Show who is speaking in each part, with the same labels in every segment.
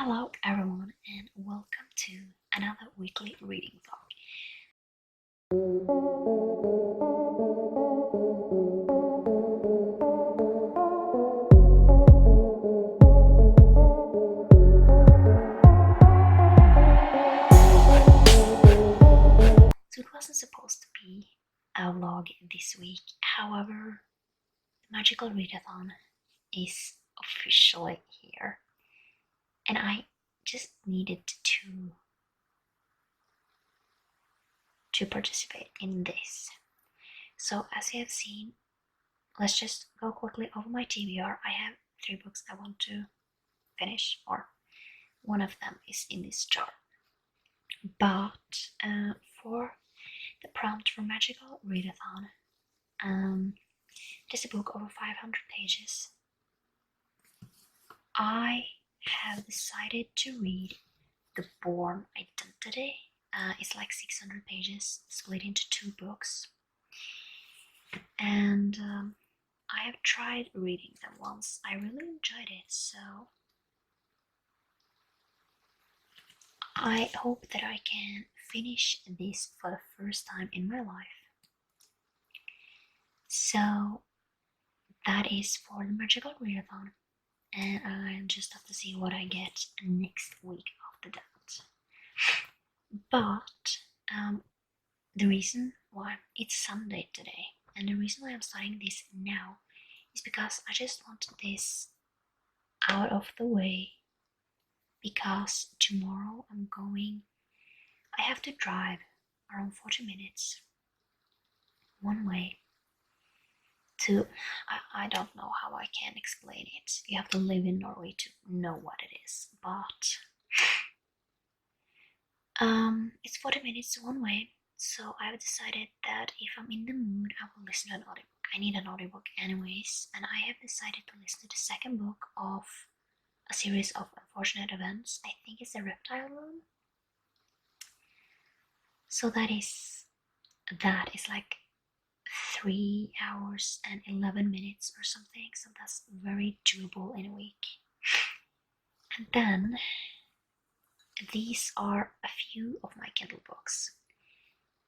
Speaker 1: Hello everyone and welcome to another weekly reading vlog. So it wasn't supposed to be a vlog this week, however, the Magical Readathon is officially here and I just needed to participate in this. So as you have seen, let's just go quickly over my TBR. I have 3 books I want to finish, or one of them is in this jar. But for the prompt for Magical Readathon, it is a book over 500 pages. I have decided to read The Born Identity. It's like 600 pages, split into 2 books. And I have tried reading them once. I really enjoyed it, so I hope that I can finish this for the first time in my life. So that is for the Magical Readathon, and I just have to see what I get next week after that. But the reason why it's Sunday today, and the reason why I'm starting this now is because I just want this out of the way, because tomorrow I have to drive around 40 minutes one way to, I don't know how I can explain it. You have to live in Norway to know what it is, but it's 40 minutes one way, so I've decided that if I'm in the mood, I will listen to an audiobook. I need an audiobook anyways, and I have decided to listen to the second book of a series of unfortunate events. I think it's The Reptile Room. So that is like 3 hours and 11 minutes or something, so that's very doable in a week. And then these are a few of my Kindle books.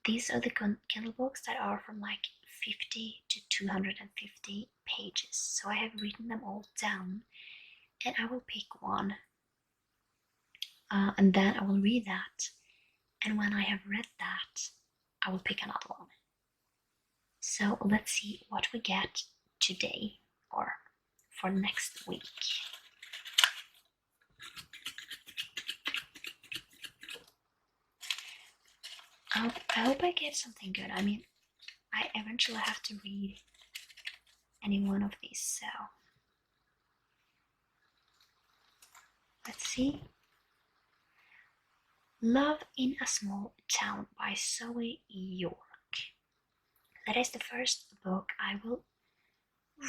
Speaker 1: These are the Kindle books that are from like 50 to 250 pages, so I have written them all down and I will pick one and then I will read that, and when I have read that I will pick another one. So let's see what we get today or for next week. I hope I get something good. I mean, I eventually have to read any one of these, so let's see. Love in a Small Town by Zoe York. That is the first book I will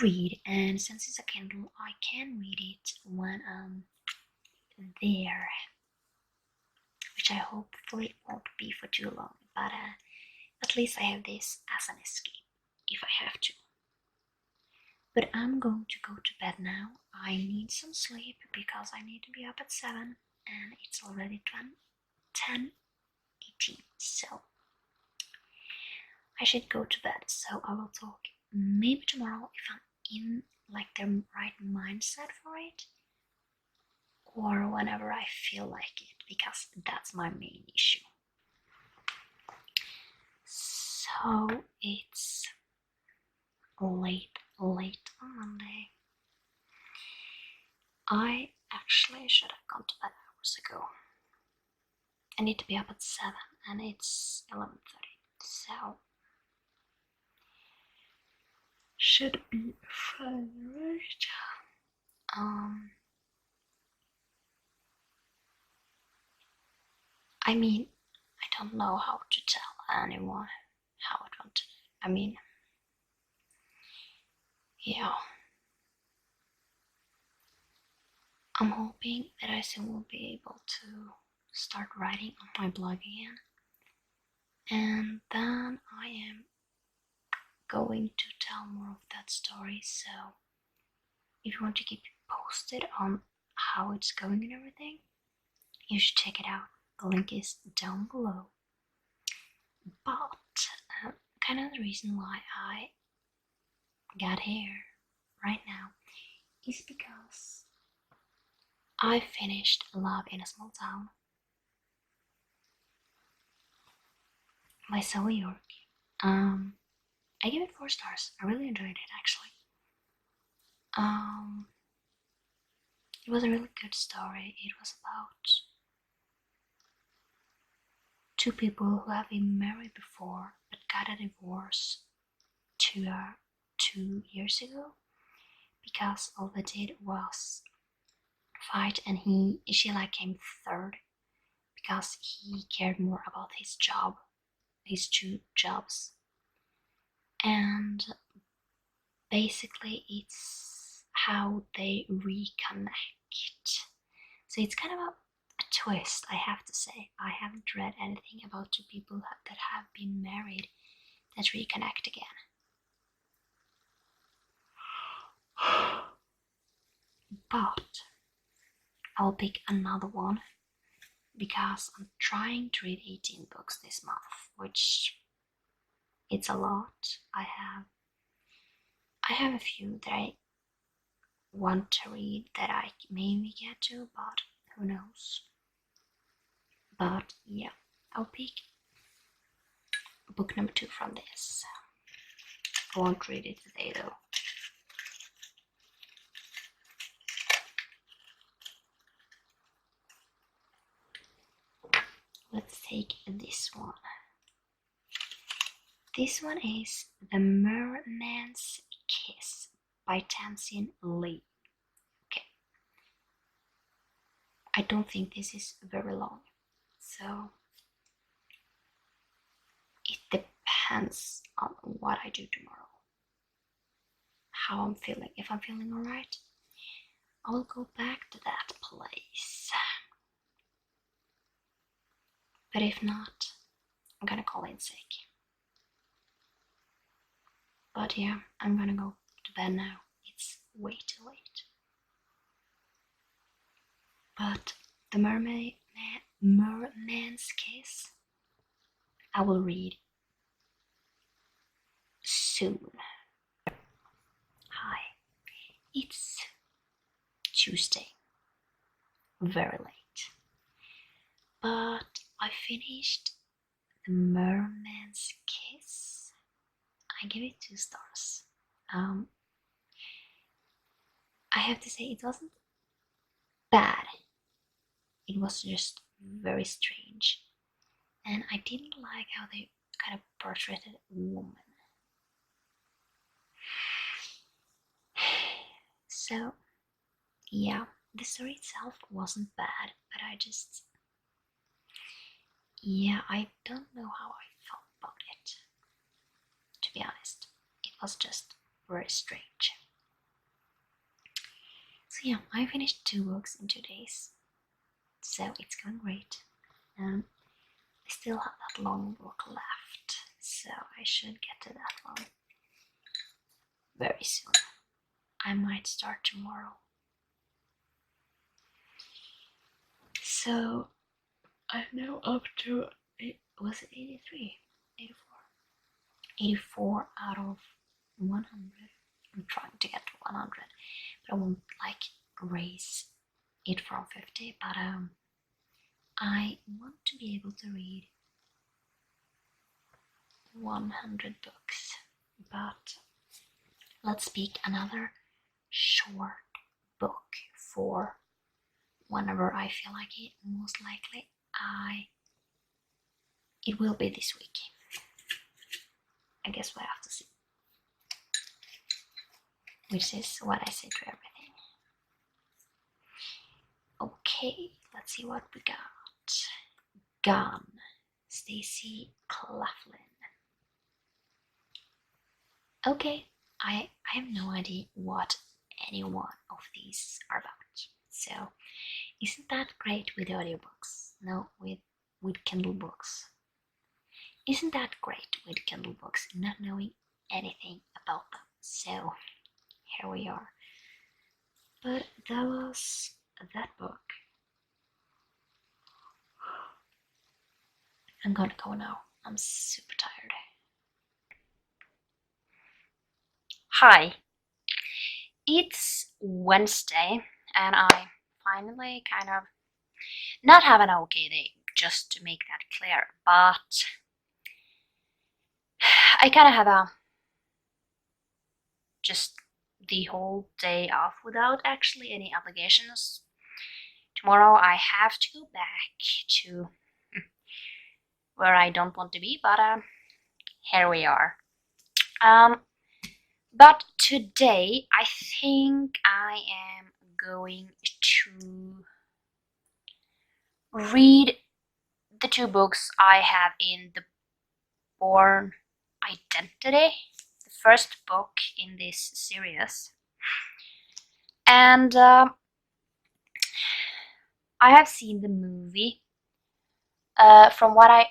Speaker 1: read, and since it's a Kindle, I can read it when I'm there, which I hopefully won't be for too long, but at least I have this as an escape if I have to. But I'm going to go to bed now. I need some sleep because I need to be up at 7 and it's already 10:18, so I should go to bed. So I will talk maybe tomorrow if I'm in like the right mindset for it, or whenever I feel like it, because that's my main issue. So it's late on Monday. I actually should have gone to bed hours ago. I need to be up at 7 and it's 11:30, so should be fine, right? I mean, I don't know how to tell anyone how it went. I mean, yeah. I'm hoping that I soon will be able to start writing on my blog again. And then I am going to tell more of that story, so if you want to keep posted on how it's going and everything, You should check it out. The link is down below. But kind of the reason why I got here right now is because I finished Love in a Small Town by Zoe York. I give it 4 stars. I really enjoyed it actually. It was a really good story. It was about 2 people who have been married before but got a divorce 2 years ago because all they did was fight, and she like came third because he cared more about his 2 jobs, and basically it's how they reconnect. So it's kind of a twist, I have to say. I haven't read anything about 2 people that have been married that reconnect again. But I'll pick another one because I'm trying to read 18 books this month, which it's a lot. I have a few that I want to read that I maybe get to, but who knows. But yeah, I'll pick book number 2 from this. I won't read it today though. Let's take this one. This one is The Merman's Kiss by Tamsin Lee. Okay. I don't think this is very long, so it depends on what I do tomorrow, how I'm feeling. If I'm feeling alright, I will go back to that place. But if not, I'm gonna call in sick. But yeah, I'm gonna go to bed now. It's way too late. But The Merman's Kiss, I will read soon. Hi, it's Tuesday, very late, but I finished The Merman's Kiss. I give it 2 stars. I have to say it wasn't bad. It was just very strange, and I didn't like how they kind of portrayed a woman. So yeah, the story itself wasn't bad, but I don't know how I felt about it. To be honest, it was just very strange. So yeah, I finished 2 books in 2 days, so it's going great. I still have that long book left, so I should get to that one very soon. I might start tomorrow. So I'm now up to, was it 83? 84? 84 out of 100. I'm trying to get to 100, but I won't like raise it from 50, but I want to be able to read 100 books. But let's pick another short book for whenever I feel like it. Most likely it will be this week. I guess we'll have to see. Which is what I say to everything. Okay, let's see what we got. Gone, Stacy Claflin. Okay, I have no idea what any one of these are about. So, isn't that great with audiobooks? No, with Kindle books. Isn't that great with Kindle books, not knowing anything about them? So, here we are. But that was that book. I'm gonna go now. I'm super tired. Hi, it's Wednesday, and I finally kind of not have an okay day, just to make that clear, but I kind of have just the whole day off without actually any obligations. Tomorrow I have to go back to where I don't want to be, but here we are. But today I think I am going to read the two books I have in the Born Identity, the first book in this series. And I have seen the movie. From what I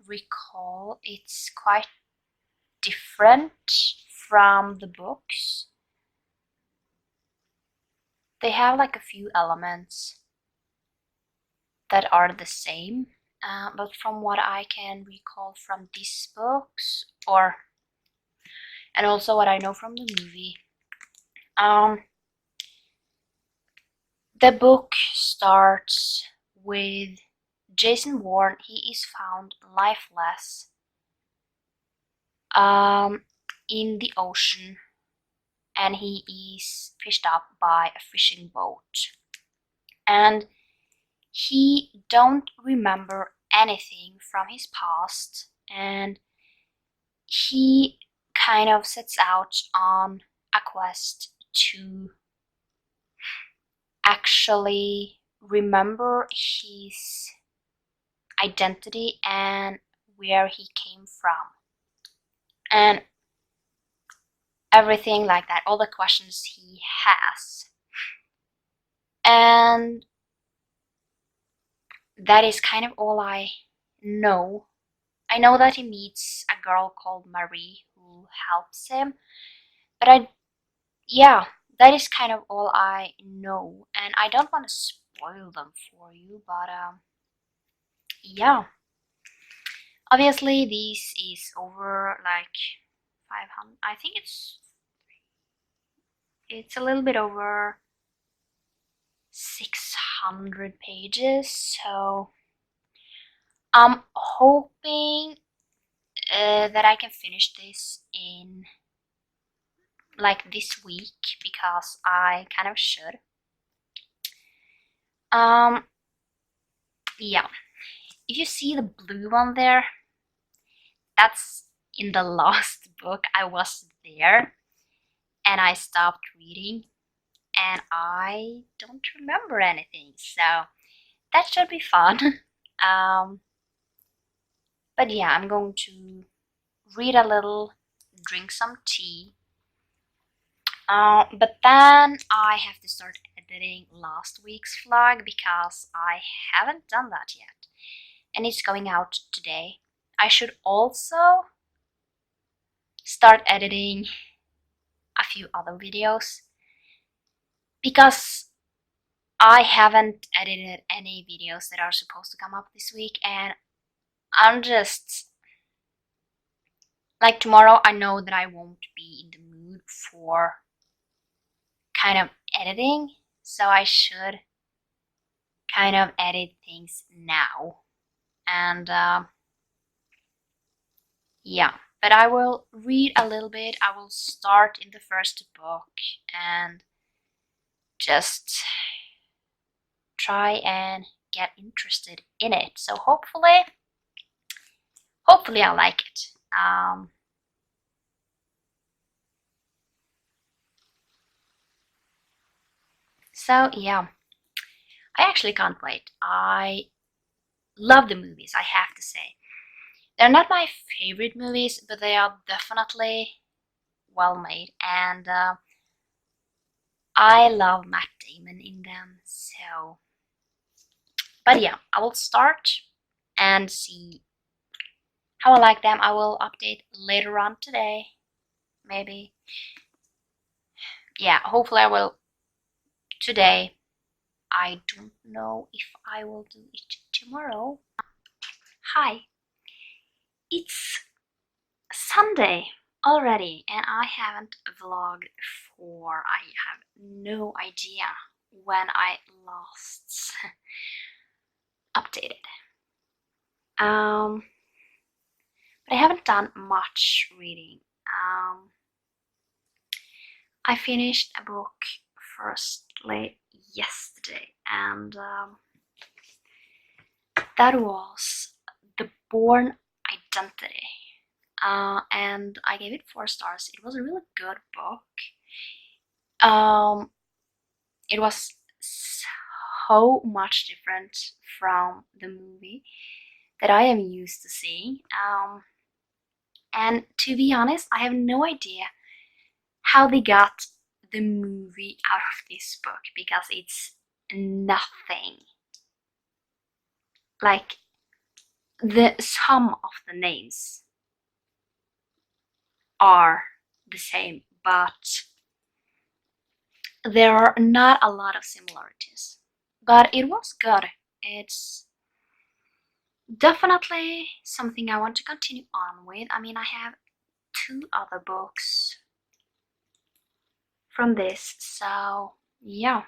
Speaker 1: recall, it's quite different from the books. They have like a few elements that are the same, but from what I can recall from these books, and also what I know from the movie, the book starts with Jason Bourne. He is found lifeless in the ocean, and he is fished up by a fishing boat, and he don't remember anything from his past, and he kind of sets out on a quest to actually remember his identity and where he came from, and everything like that, all the questions he has. And that is kind of all I know. I know that he meets a girl called Marie who helps him, but yeah, that is kind of all I know, and I don't want to spoil them for you, but yeah. Obviously, this is over like 500. I think it's a little bit over 600 pages, so I'm hoping that I can finish this in like this week, because I kind of should. Yeah, if you see the blue one there, that's in the last book. I was there and I stopped reading and I don't remember anything, so that should be fun. But yeah, I'm going to read a little, drink some tea, but then I have to start editing last week's vlog because I haven't done that yet, and it's going out today. I should also start editing a few other videos because I haven't edited any videos that are supposed to come up this week, and I'm just like, tomorrow I know that I won't be in the mood for kind of editing, so I should kind of edit things now. And yeah, but I will read a little bit. I will start in the first book and just try and get interested in it. So hopefully I like it. So yeah, I actually can't wait. I love the movies, I have to say. They're not my favorite movies, but they are definitely well made, and I love Matt Damon in them. So, but yeah, I will start and see how I like them. I will update later on today, maybe. Yeah, hopefully I will today. I don't know if I will do it tomorrow. Hi, It's Sunday already and I haven't vlogged for, I have no idea when I last updated. But I haven't done much reading. I finished a book firstly yesterday, and that was The Born Identity. And I gave it 4 stars. It was a really good book. It was so much different from the movie that I am used to seeing. And to be honest, I have no idea how they got the movie out of this book, because it's nothing like the sum of the names are the same, but there are not a lot of similarities. But it was good. It's definitely something I want to continue on with. I mean, I have 2 other books from this, so yeah.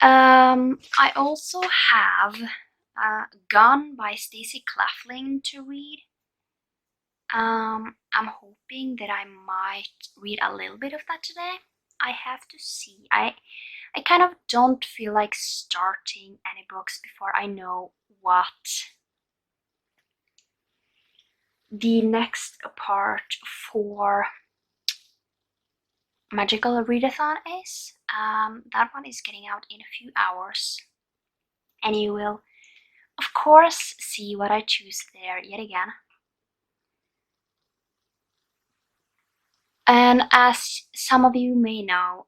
Speaker 1: I also have Gone by Stacy Claflin to read. I'm hoping that I might read a little bit of that today. I have to see. I kind of don't feel like starting any books before I know what the next part for Magical Readathon is. That one is getting out in a few hours, and you will of course see what I choose there yet again. And as some of you may know,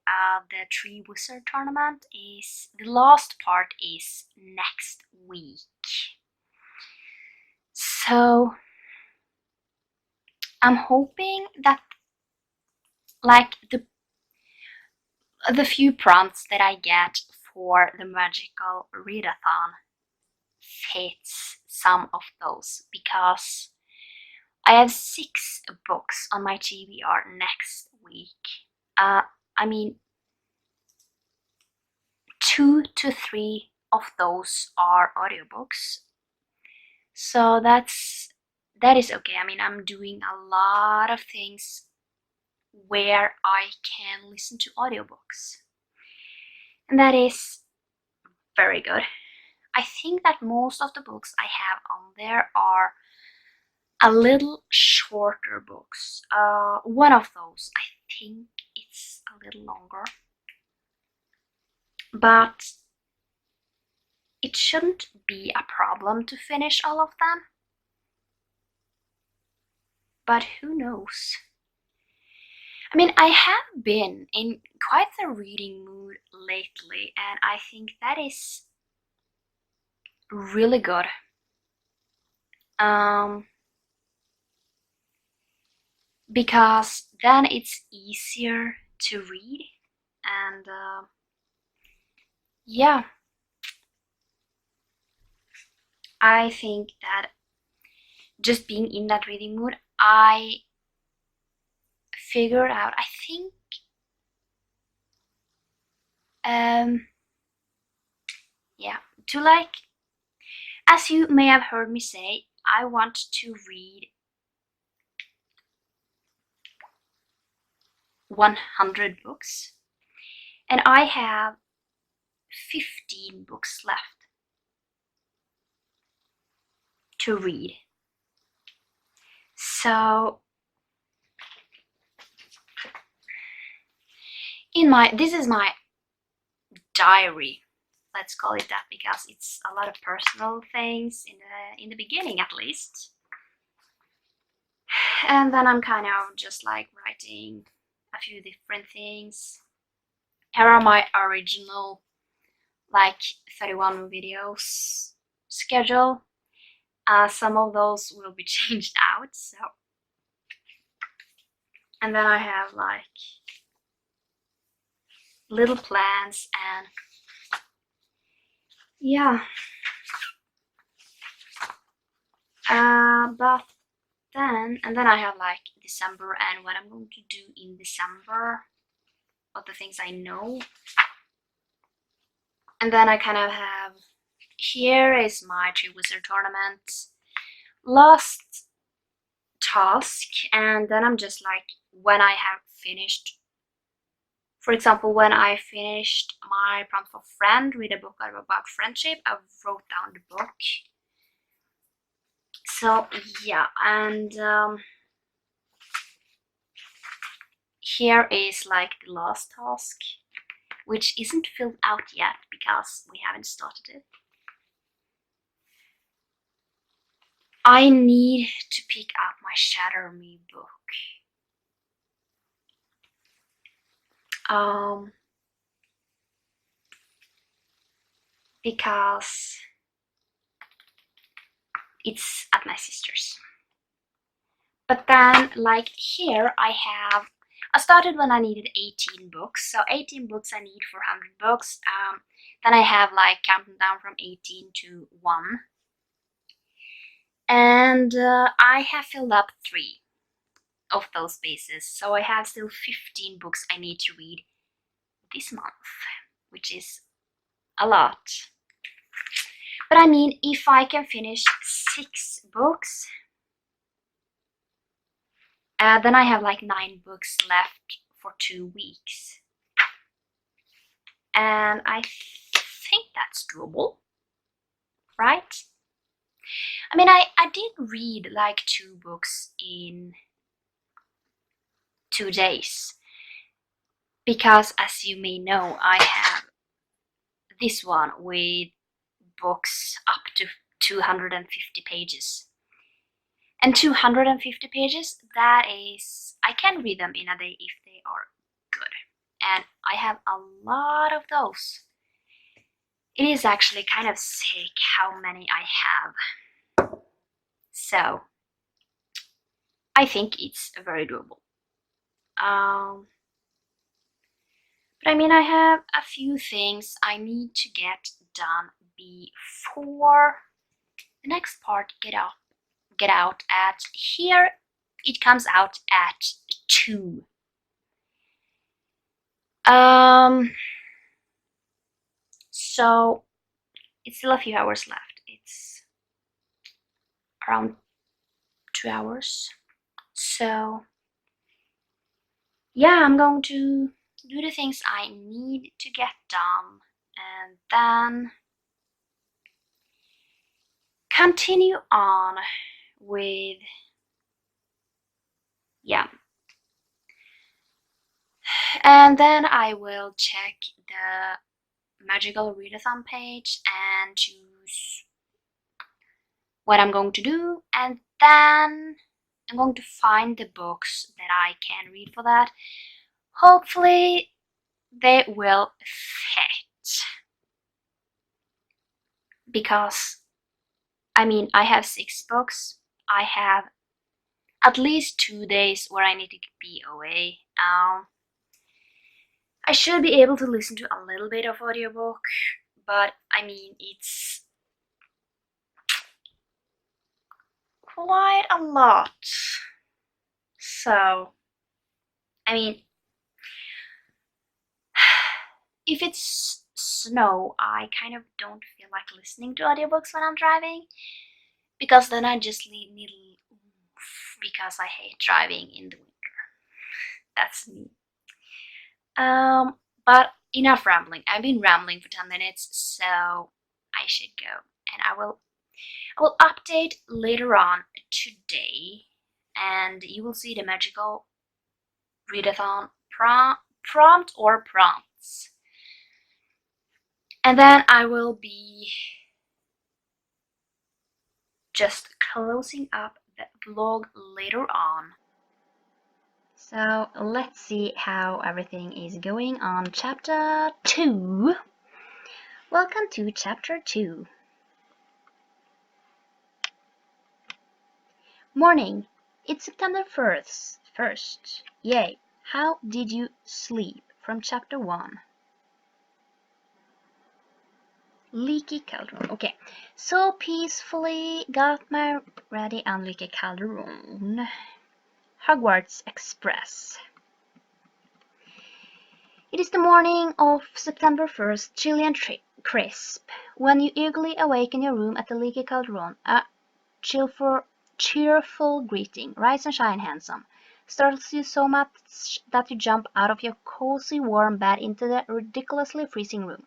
Speaker 1: the Tree Wizard tournament is, the last part is next week. So I'm hoping that like the few prompts that I get for the Magical Readathon fits some of those, because I have 6 books on my TBR next week. I mean, 2 to 3 of those are audiobooks, so that is okay. I mean, I'm doing a lot of things where I can listen to audiobooks, and that is very good. I think that most of the books I have on there are a little shorter books. One of those, I think it's a little longer, but it shouldn't be a problem to finish all of them. But who knows? I mean, I have been in quite the reading mood lately, and I think that is really good. Because then it's easier to read, and yeah, I think that just being in that reading mood, I figured out, I think, yeah, to like, as you may have heard me say, I want to read 100 books, and I have 15 books left to read. So this is my diary, let's call it that, because it's a lot of personal things in the beginning, at least. And then I'm kind of just like writing a few different things. Here are my original like 31 videos schedule. Some of those will be changed out, so. And then I have like little plans, and yeah. But then I have like December and what I'm going to do in December, what the things I know. And then I kind of have, here is my 3 wizard tournament last task, and then I'm just like, when I have finished, for example, when I finished my prompt for friend, read a book about friendship, I wrote down the book. So yeah, and here is like the last task, which isn't filled out yet because we haven't started it. I need to pick up my Shatter Me book. Because it's at my sister's. But then, like here, I started when I needed 18 books. So 18 books I need for 100 books. Then I have like counting down from 18 to 1. And I have filled up 3 of those spaces. So I have still 15 books I need to read this month, which is a lot. But I mean, if I can finish 6 books, then I have like 9 books left for 2 weeks. And I think that's doable, right? I mean, I did read like 2 books in 2 days. Because as you may know, I have this one with books up to 250 pages. And 250 pages, that is, I can read them in a day if they are good. And I have a lot of those. It is actually kind of sick how many I have. So, I think it's very doable. But I mean, I have a few things I need to get done before the next part get out at, here it comes out at 2. So it's still a few hours left. It's around 2 hours. So yeah, I'm going to do the things I need to get done and then continue on with, yeah. And then I will check the Magical Readathon page and choose what I'm going to do, and then I'm going to find the books that I can read for that. Hopefully they will fit. Because, I mean, I have 6 books. I have at least 2 days where I need to be away. I should be able to listen to a little bit of audiobook, but I mean, it's quite a lot. So, I mean, if it's snow, I kind of don't feel like listening to audiobooks when I'm driving, because then I just need oomph, because I hate driving in the winter. That's me. But enough rambling. I've been rambling for 10 minutes, so I should go. And I will update later on today, and you will see the Magical Readathon prompt or prompts. And then I will be just closing up the vlog later on. So let's see how everything is going on chapter 2. Welcome to chapter 2. Morning. It's September 1st. Yay. How did you sleep? From chapter 1. Leaky cauldron. Okay, so peacefully got my ready on leaky cauldron. Hogwarts Express. It is the morning of September 1st, chilly and crisp, when you eagerly awake in your room at the leaky cauldron. A cheerful greeting, rise and shine, handsome, startles you so much that you jump out of your cozy warm bed into the ridiculously freezing room.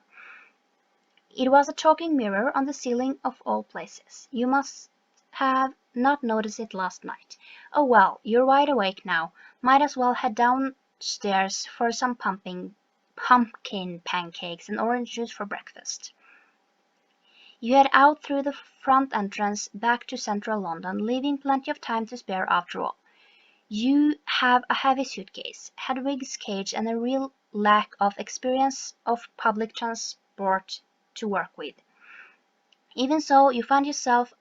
Speaker 1: It was a talking mirror on the ceiling of all places. You must have not noticed it last night. Oh well, you're wide awake now. Might as well head downstairs for some pumpkin pancakes and orange juice for breakfast. You head out through the front entrance back to central London, leaving plenty of time to spare after all. You have a heavy suitcase, Hedwig's cage, and a real lack of experience of public transport to work with. Even so, you find yourself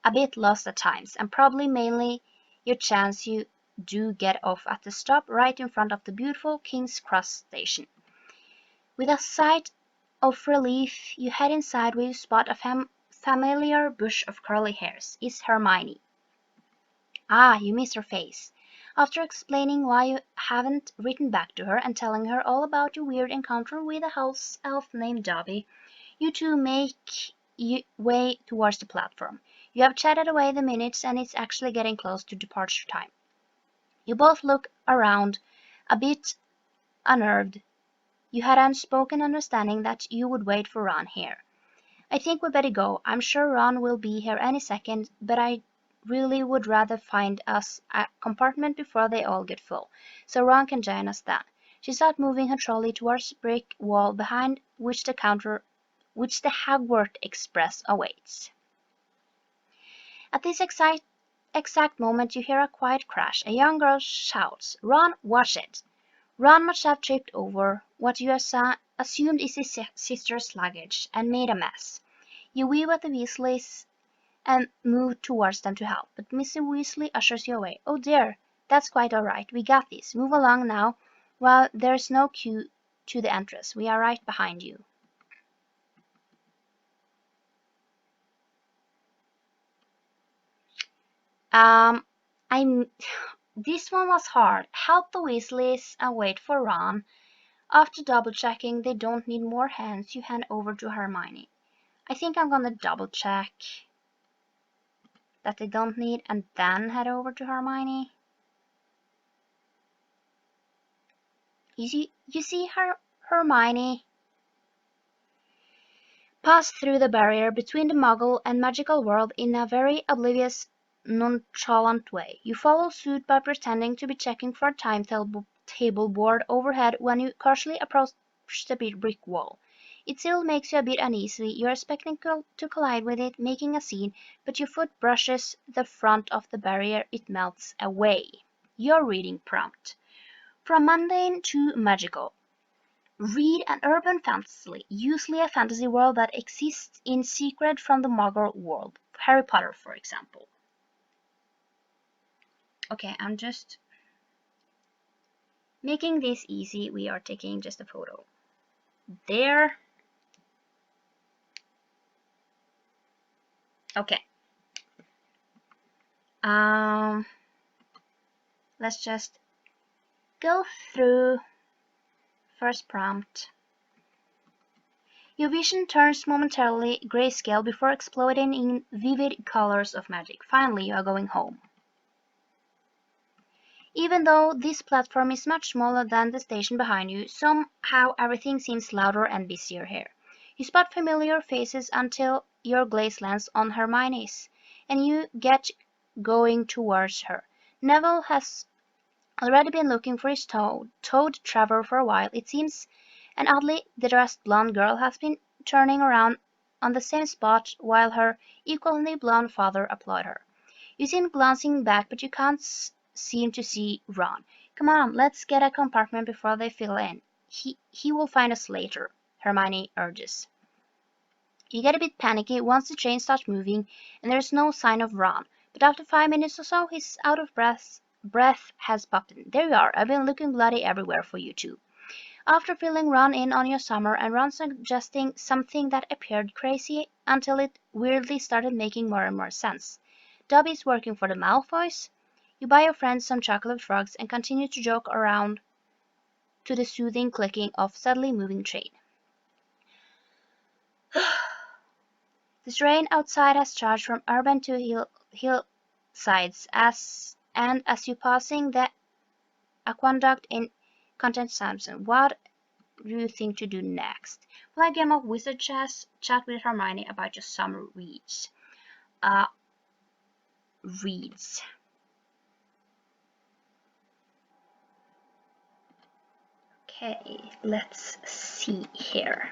Speaker 1: a bit lost at times, and probably mainly your chance you do get off at the stop right in front of the beautiful King's Cross station. With a sigh of relief, you head inside where you spot a familiar bush of curly hairs. It's Hermione. Ah, you miss her face. After explaining why you haven't written back to her and telling her all about your weird encounter with a house elf named Dobby, you two make your way towards the platform. You have chatted away the minutes and it's actually getting close to departure time. You both look around, a bit unnerved. You had an unspoken understanding that you would wait for Ron here. I think we better go. I'm sure Ron will be here any second, but I really would rather find us a compartment before they all get full, so Ron can join us then. She started moving her trolley towards the brick wall behind which the Hogwarts Express awaits. At this exact moment you hear a quiet crash. A young girl shouts, "Ron, watch it!" Ron must have tripped over what you assumed is his sister's luggage and made a mess. You weave at the Weasleys and move towards them to help, but Mr. Weasley ushers you away. "Oh dear, that's quite all right. We got this. Move along now while there's no queue to the entrance. We are right behind you." Um, I'm. This one was hard. Help the Weasleys and wait for Ron. After double checking they don't need more hands, you hand over to Hermione. I think I'm gonna double check that they don't need and then head over to Hermione. You see Hermione pass through the barrier between the Muggle and magical world in a very oblivious, nonchalant way. You follow suit by pretending to be checking for a timetable board overhead when you casually approach the brick wall. It still makes you a bit uneasy. You're expecting to collide with it, making a scene, but your foot brushes the front of the barrier. It melts away. Your reading prompt: from mundane to magical. Read an urban fantasy, usually a fantasy world that exists in secret from the Muggle world. Harry Potter, for example. Okay, I'm just making this easy. We are taking just a photo. There. Okay. Let's just go through first prompt. Your vision turns momentarily grayscale before exploding in vivid colors of magic. Finally, you are going home. Even though this platform is much smaller than the station behind you, somehow everything seems louder and busier here. You spot familiar faces until your gaze lands on Hermione's, and you get going towards her. Neville has already been looking for his toad Trevor for a while, it seems. An oddly dressed blonde girl has been turning around on the same spot while her equally blonde father applaud her. You see him glancing back, but you can't seem to see Ron. Come on, let's get a compartment before they fill in. He will find us later, Hermione urges. You get a bit panicky once the train starts moving and there's no sign of Ron, but after 5 minutes or so his out of breath has popped in. There you are. I've been looking bloody everywhere for you two.
Speaker 2: After feeling run in on your summer and Ron suggesting something that appeared crazy until it weirdly started making more and more sense. Dobby's working for the Malfoys. You buy your friends some chocolate frogs and continue to joke around to the soothing clicking of steadily moving train. This rain outside has charged from urban to hillsides as you passing the aqueduct in Content Samson. What do you think to do next? Play a game of wizard chess, chat with Hermione about your summer reads. Reads. Okay, let's see here.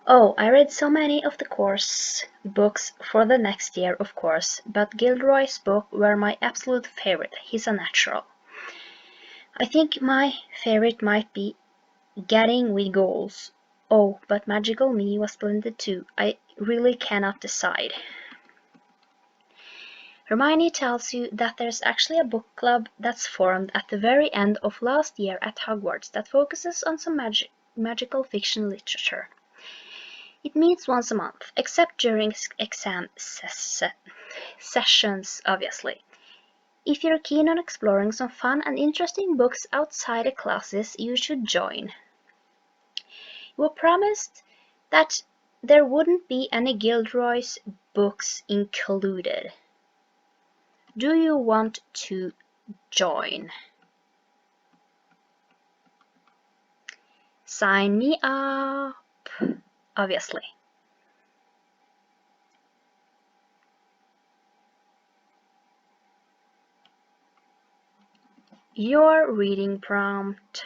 Speaker 2: Oh, I read so many of the course books for the next year, of course, but Gilderoy's books were my absolute favorite. He's a natural. I think my favorite might be Getting with Goals. Oh, but Magical Me was splendid too. I really cannot decide. Hermione tells you that there's actually a book club that's formed at the very end of last year at Hogwarts that focuses on some magical fiction literature. It meets once a month, except during exam sessions, obviously. If you're keen on exploring some fun and interesting books outside the classes, you should join. You were promised that there wouldn't be any Gilderoy's books included. Do you want to join? Sign me up, obviously. Your reading prompt.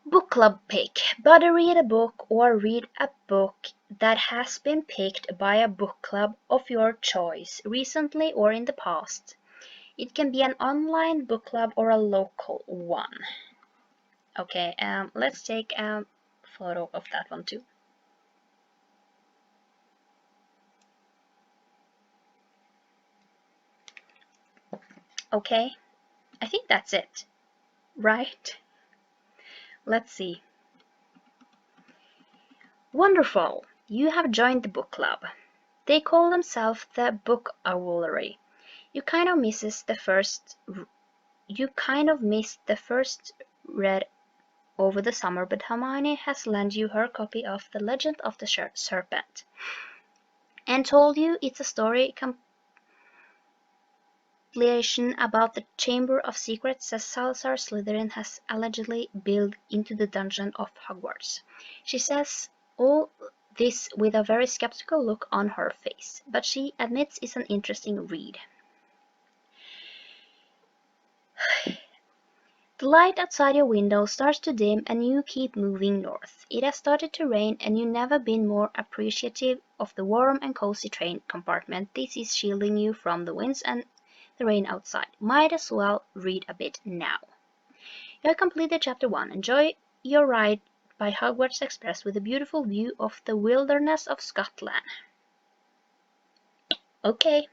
Speaker 2: Book club pick. Buddy read a book or read a book that has been picked by a book club of your choice, recently or in the past. It can be an online book club or a local one. Okay, let's take a photo of that one too. Okay, I think that's it, right? Let's see. Wonderful! You have joined the book club. They call themselves the Book Owlery. You kind of missed the first read over the summer, but Hermione has lent you her copy of The Legend of the Serpent and told you it's a story compilation about the Chamber of Secrets that Salazar Slytherin has allegedly built into the dungeon of Hogwarts. She says all this with a very skeptical look on her face, but she admits it's an interesting read. The light outside your window starts to dim and you keep moving north. It has started to rain and you've never been more appreciative of the warm and cozy train compartment. This is shielding you from the winds and the rain outside. Might as well read a bit now. You have completed chapter 1. Enjoy your ride by Hogwarts Express with a beautiful view of the wilderness of Scotland. Okay.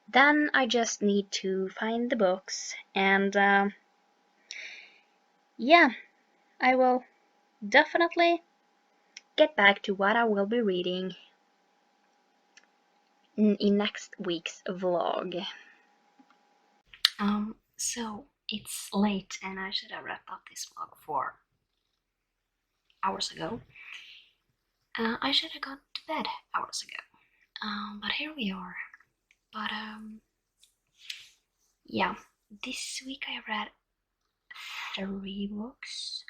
Speaker 2: Then I just need to find the books and yeah, I will definitely get back to what I will be reading in next week's vlog.
Speaker 1: So it's late and I should have wrapped up this vlog 4 hours ago. I should have gone to bed hours ago. But here we are. But yeah, this week I read 3 books.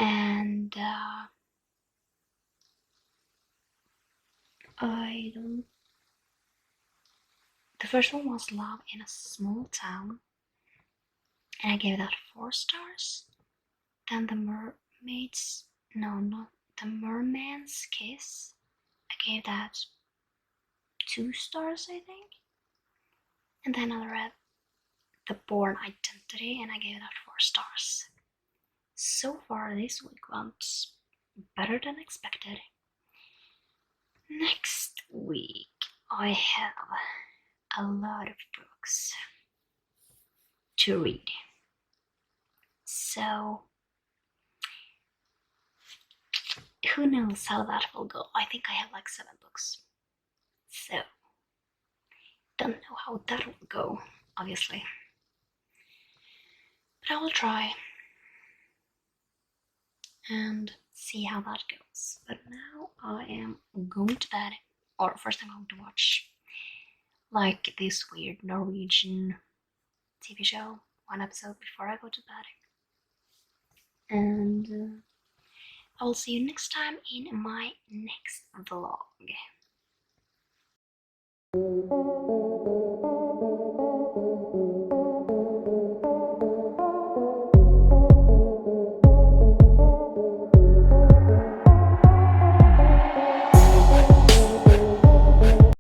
Speaker 1: And the first one was Love in a Small Town, and I gave that 4 stars. Then The Merman's Kiss, I gave that 2 stars, I think. And then I read The Born Identity, and I gave that 4 stars. So far this week went better than expected. Next week I have a lot of books to read. So, who knows how that will go? I think I have like 7 books. So, don't know how that will go, obviously. But I will try and see how that goes. But now I am going to bed, or first I'm going to watch like this weird Norwegian TV show, 1 episode before I go to bed. And I will see you next time in my next vlog.